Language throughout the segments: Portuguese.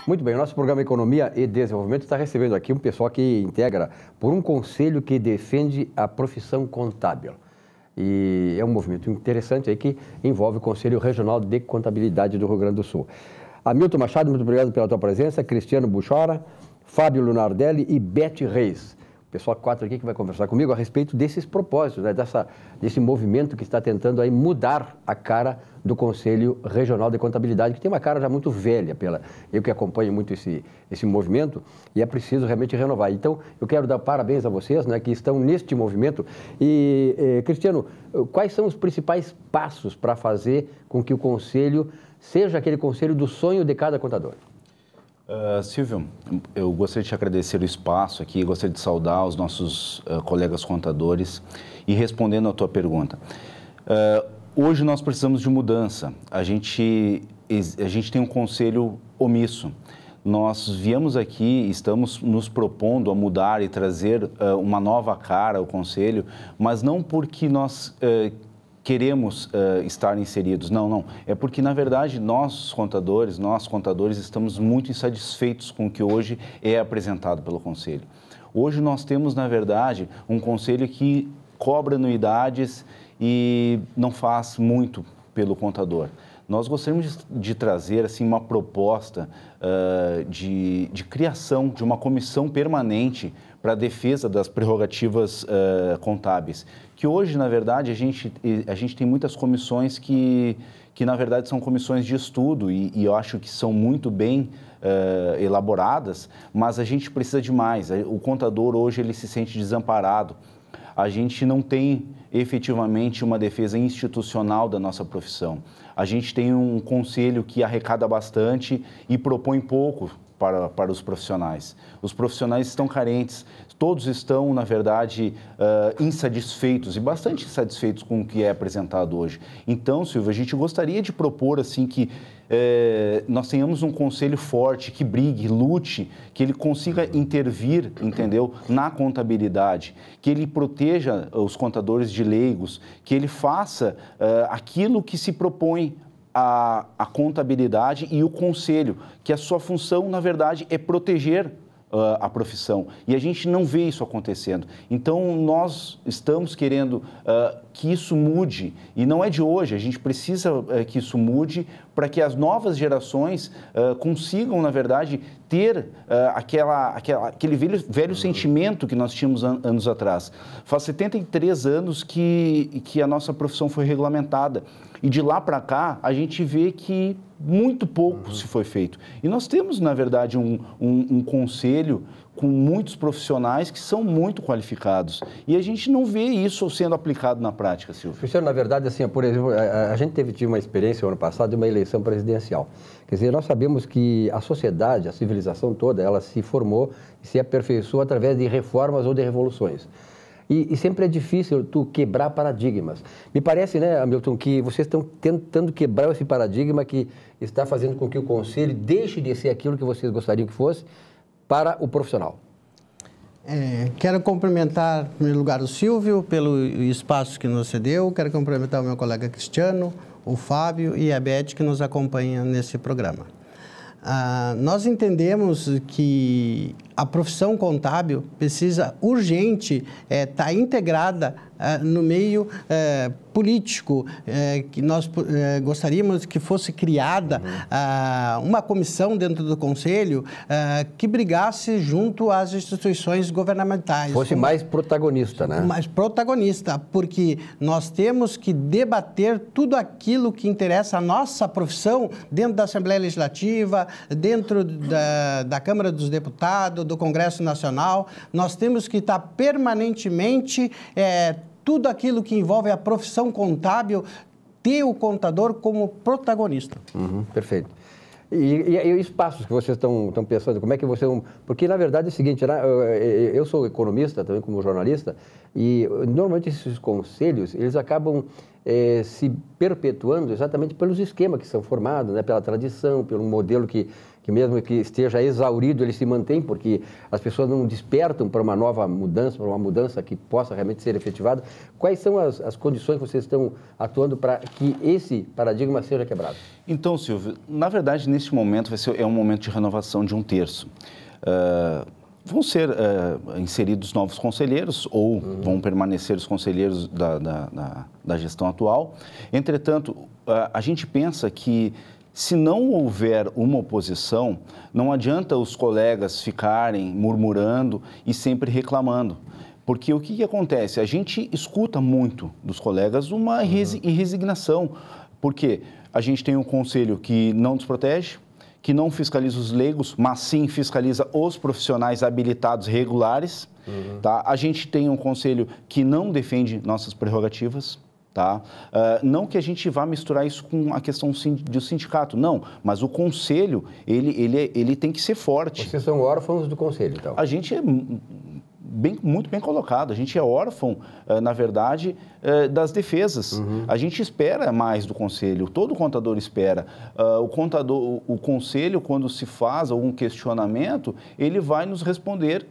Muito bem, o nosso programa Economia e Desenvolvimento está recebendo aqui um pessoal que integra por um conselho que defende a profissão contábil. E é um movimento interessante aí que envolve o Conselho Regional de Contabilidade do Rio Grande do Sul. Hamilton Machado, muito obrigado pela tua presença, Cristiano Buchora, Fábio Lunardelli e Beth Reis. O pessoal 4 aqui que vai conversar comigo a respeito desses propósitos, né, desse movimento que está tentando aí mudar a cara do Conselho Regional de Contabilidade, que tem uma cara já muito velha, eu que acompanho muito esse movimento, e é preciso realmente renovar. Então, eu quero dar parabéns a vocês, né, que estão neste movimento. E, Cristiano, quais são os principais passos para fazer com que o Conselho seja aquele Conselho do sonho de cada contador? Silvio, eu gostaria de te agradecer o espaço aqui, gostaria de saudar os nossos colegas contadores e respondendo à tua pergunta. Hoje nós precisamos de mudança, a gente tem um conselho omisso. Nós viemos aqui, estamos nos propondo a mudar e trazer uma nova cara ao conselho, mas não porque nós queremos estar inseridos, não. É porque, na verdade, nós contadores estamos muito insatisfeitos com o que hoje é apresentado pelo Conselho. Hoje nós temos, na verdade, um Conselho que cobra anuidades e não faz muito pelo contador. Nós gostaríamos de trazer assim, uma proposta de criação de uma comissão permanente para a defesa das prerrogativas contábeis, que hoje, na verdade, a gente tem muitas comissões que na verdade, são comissões de estudo e eu acho que são muito bem elaboradas, mas a gente precisa de mais. O contador hoje ele se sente desamparado. A gente não tem efetivamente uma defesa institucional da nossa profissão. A gente tem um conselho que arrecada bastante e propõe pouco para os profissionais. Os profissionais estão carentes, todos estão, na verdade, insatisfeitos e bastante insatisfeitos com o que é apresentado hoje. Então, Silvio, a gente gostaria de propor assim que nós tenhamos um conselho forte, que brigue, lute, que ele consiga intervir, entendeu, na contabilidade, que ele proteja os contadores de leigos, que ele faça aquilo que se propõe a contabilidade e o conselho, que a sua função, na verdade, é proteger a profissão. E a gente não vê isso acontecendo. Então, nós estamos querendo que isso mude, e não é de hoje, a gente precisa que isso mude para que as novas gerações consigam, na verdade, ter aquele velho sentimento que nós tínhamos anos atrás. Faz 73 anos que a nossa profissão foi regulamentada. E de lá para cá, a gente vê que muito pouco se foi feito. E nós temos, na verdade, um conselho com muitos profissionais que são muito qualificados. E a gente não vê isso sendo aplicado na prática, Silvio. Cristiano, na verdade, assim, por exemplo, a gente tive uma experiência no ano passado de uma eleição presidencial. Quer dizer, nós sabemos que a sociedade, a civilização toda, ela se formou e se aperfeiçoou através de reformas ou de revoluções. E sempre é difícil tu quebrar paradigmas. Me parece, né, Hamilton, que vocês estão tentando quebrar esse paradigma que está fazendo com que o Conselho deixe de ser aquilo que vocês gostariam que fosse para o profissional. Quero cumprimentar, em primeiro lugar, o Silvio pelo espaço que nos cedeu. Quero cumprimentar o meu colega Cristiano, o Fábio e a Beth que nos acompanham nesse programa. Nós entendemos que a profissão contábil precisa urgente estar integrada no meio político, que nós gostaríamos que fosse criada uma comissão dentro do Conselho que brigasse junto às instituições governamentais. Fosse mais protagonista, né? Mais protagonista, porque nós temos que debater tudo aquilo que interessa à nossa profissão dentro da Assembleia Legislativa, dentro da Câmara dos Deputados, do Congresso Nacional. Nós temos que estar permanentemente tudo aquilo que envolve a profissão contábil, ter o contador como protagonista. Perfeito. E os passos que vocês estão pensando, como é que você... Porque, na verdade, é o seguinte, né? Eu sou economista também como jornalista, e normalmente esses conselhos, eles acabam se perpetuando exatamente pelos esquemas que são formados, né? Pela tradição, pelo modelo que que mesmo que esteja exaurido, ele se mantém, porque as pessoas não despertam para uma nova mudança, para uma mudança que possa realmente ser efetivada. Quais são as condições que vocês estão atuando para que esse paradigma seja quebrado? Então, Silvio, na verdade, neste momento é um momento de renovação de 1/3. Vão ser inseridos novos conselheiros ou vão permanecer os conselheiros da gestão atual. Entretanto, a gente pensa que se não houver uma oposição, não adianta os colegas ficarem murmurando e sempre reclamando. Porque o que acontece? A gente escuta muito dos colegas uma resignação. Porque a gente tem um conselho que não nos protege, que não fiscaliza os leigos, mas sim fiscaliza os profissionais habilitados regulares. Tá? A gente tem um conselho que não defende nossas prerrogativas. Tá? Não que a gente vá misturar isso com a questão do sindicato, não, mas o conselho, ele tem que ser forte. Vocês são órfãos do conselho, então? A gente é muito bem colocado, a gente é órfão, na verdade, das defesas. A gente espera mais do conselho, todo contador espera. O conselho, quando se faz algum questionamento, ele vai nos responder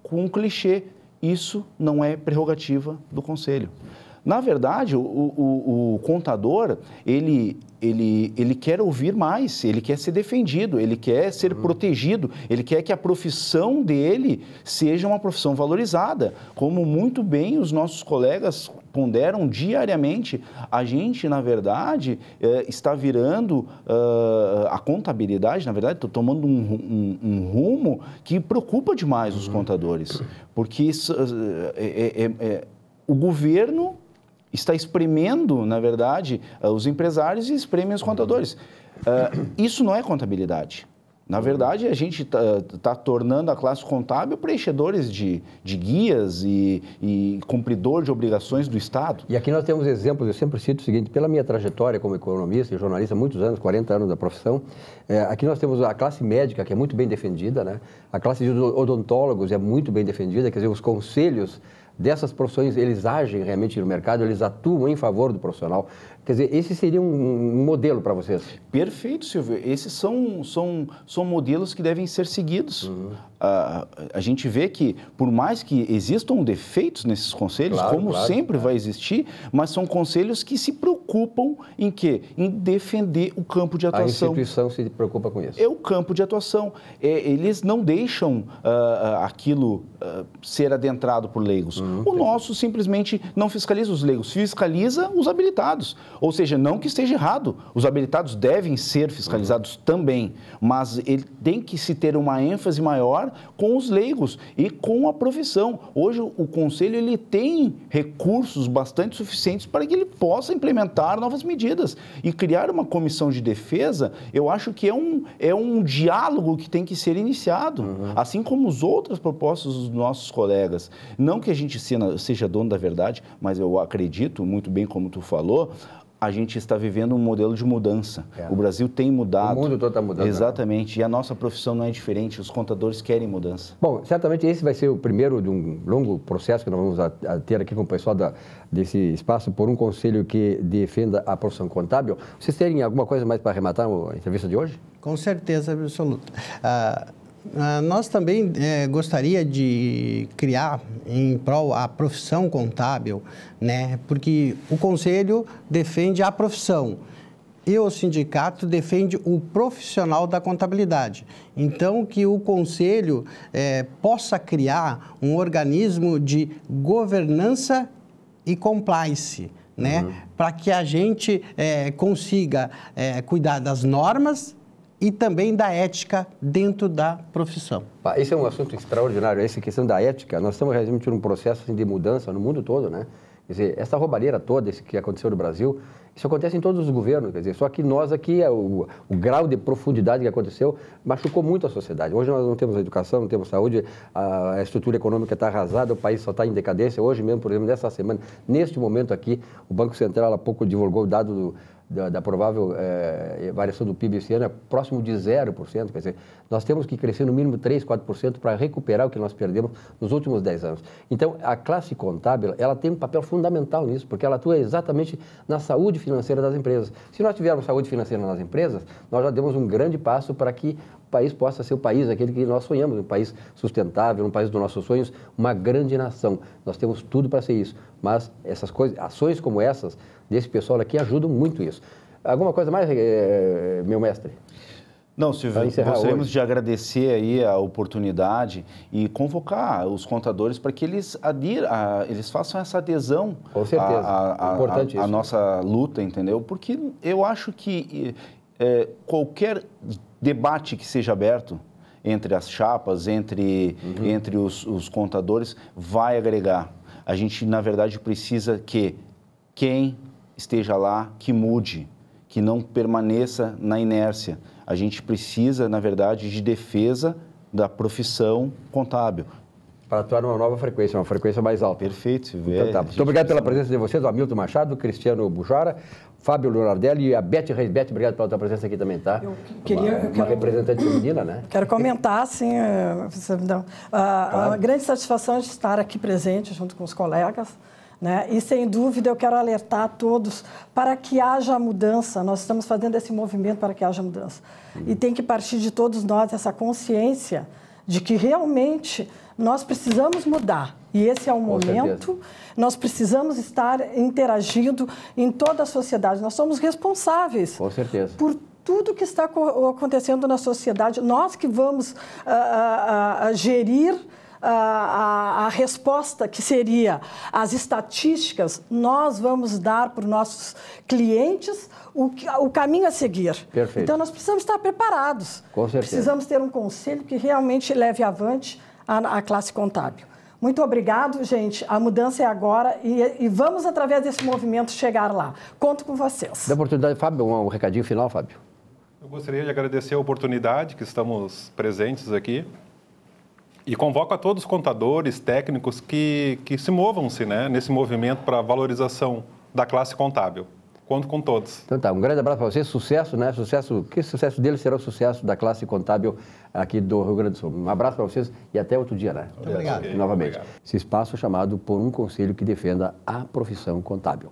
com um clichê. Isso não é prerrogativa do conselho. Na verdade, o contador, ele quer ouvir mais, ele quer ser defendido, ele quer ser protegido, ele quer que a profissão dele seja uma profissão valorizada. Como muito bem os nossos colegas ponderam diariamente, a gente, na verdade, está virando a contabilidade, na verdade, está tomando um rumo que preocupa demais os contadores, porque o governo está espremendo, na verdade, os empresários e espremem os contadores. Isso não é contabilidade. Na verdade, a gente está tornando a classe contábil preenchedores de guias e cumpridor de obrigações do Estado. E aqui nós temos exemplos, eu sempre cito o seguinte, pela minha trajetória como economista e jornalista, muitos anos, 40 anos da profissão, aqui nós temos a classe médica, que é muito bem defendida, né? A classe de odontólogos é muito bem defendida, quer dizer, os conselhos dessas profissões, eles agem realmente no mercado, eles atuam em favor do profissional. Quer dizer, esse seria um modelo para vocês? Perfeito, Silvio. Esses são modelos que devem ser seguidos. A gente vê que, por mais que existam defeitos nesses conselhos, sempre vai existir, mas são conselhos que se preocupam em quê? Em defender o campo de atuação. A instituição se preocupa com isso. É o campo de atuação. Eles não deixam aquilo ser adentrado por leigos. O nosso simplesmente não fiscaliza os leigos, fiscaliza os habilitados. Ou seja, não que esteja errado, os habilitados devem ser fiscalizados também, mas ele tem que se ter uma ênfase maior com os leigos e com a profissão. Hoje o Conselho ele tem recursos bastante suficientes para que ele possa implementar novas medidas. E criar uma comissão de defesa, eu acho que é um diálogo que tem que ser iniciado, assim como as outras propostas dos nossos colegas. Não que a gente seja dono da verdade, mas eu acredito, muito bem como tu falou, a gente está vivendo um modelo de mudança. O Brasil tem mudado. O mundo todo está mudando. Exatamente. E a nossa profissão não é diferente. Os contadores querem mudança. Bom, certamente esse vai ser o primeiro de um longo processo que nós vamos ter aqui com o pessoal desse espaço por um conselho que defenda a profissão contábil. Vocês terem alguma coisa mais para arrematar a entrevista de hoje? Com certeza absoluta. Nós também gostaria de criar em prol a profissão contábil, né? Porque o Conselho defende a profissão e o sindicato defende o profissional da contabilidade. Então, que o Conselho possa criar um organismo de governança e compliance, né? Para que a gente consiga cuidar das normas e também da ética dentro da profissão. Esse é um assunto extraordinário, essa questão da ética. Nós estamos realmente num processo assim, de mudança no mundo todo, né? Quer dizer, essa roubalheira toda que aconteceu no Brasil, isso acontece em todos os governos, quer dizer, só que nós aqui, o grau de profundidade que aconteceu machucou muito a sociedade. Hoje nós não temos educação, não temos saúde, a estrutura econômica está arrasada, o país só está em decadência. Hoje mesmo, por exemplo, nessa semana, neste momento aqui, o Banco Central há pouco divulgou o dado da provável variação do PIB esse ano é próximo de 0%, quer dizer, nós temos que crescer no mínimo 3%, 4% para recuperar o que nós perdemos nos últimos 10 anos. Então, a classe contábil, ela tem um papel fundamental nisso, porque ela atua exatamente na saúde financeira das empresas. Se nós tivermos saúde financeira nas empresas, nós já demos um grande passo para que o país possa ser o país, aquele que nós sonhamos, um país sustentável, um país dos nossos sonhos, uma grande nação. Nós temos tudo para ser isso, mas essas coisas, ações como essas, desse pessoal aqui, ajudam muito isso. Alguma coisa mais, meu mestre? Não, Silvio, gostaríamos de agradecer aí a oportunidade e convocar os contadores para que eles façam essa adesão à nossa luta, entendeu? Porque eu acho que qualquer debate que seja aberto entre as chapas, entre os contadores, vai agregar. A gente, na verdade, precisa que quem esteja lá, que mude, que não permaneça na inércia. A gente precisa, na verdade, de defesa da profissão contábil. Para atuar numa nova frequência, uma frequência mais alta. Perfeito, Silvio. Então, tá. Muito obrigado pela presença de vocês, o Hamilton Machado, Cristiano Bujara, Fábio Leonardelli e a Beth Reis. Beth, obrigado pela tua presença aqui também, tá? Uma representante feminina, né? Quero comentar, assim, a grande satisfação de estar aqui presente junto com os colegas, né? E, sem dúvida, eu quero alertar a todos para que haja mudança. Nós estamos fazendo esse movimento para que haja mudança. E tem que partir de todos nós essa consciência de que realmente nós precisamos mudar. E esse é o momento. Nós precisamos estar interagindo em toda a sociedade. Nós somos responsáveis por tudo que está acontecendo na sociedade. Nós que vamos gerir a resposta, que seria as estatísticas, nós vamos dar para os nossos clientes o caminho a seguir. Perfeito. Então, nós precisamos estar preparados. Com certeza. Precisamos ter um conselho que realmente leve avante a classe contábil. Muito obrigado, gente. A mudança é agora e vamos, através desse movimento, chegar lá. Conto com vocês. Dá oportunidade, Fábio, um recadinho final, Fábio. Eu gostaria de agradecer a oportunidade que estamos presentes aqui. E convoco a todos os contadores, técnicos que se movam-se, né, nesse movimento para a valorização da classe contábil. Conto com todos. Então tá, um grande abraço para vocês, sucesso, né? Que sucesso deles será o sucesso da classe contábil aqui do Rio Grande do Sul. Um abraço para vocês e até outro dia, né? Muito obrigado. Novamente. Obrigado. Esse espaço chamado por um conselho que defenda a profissão contábil.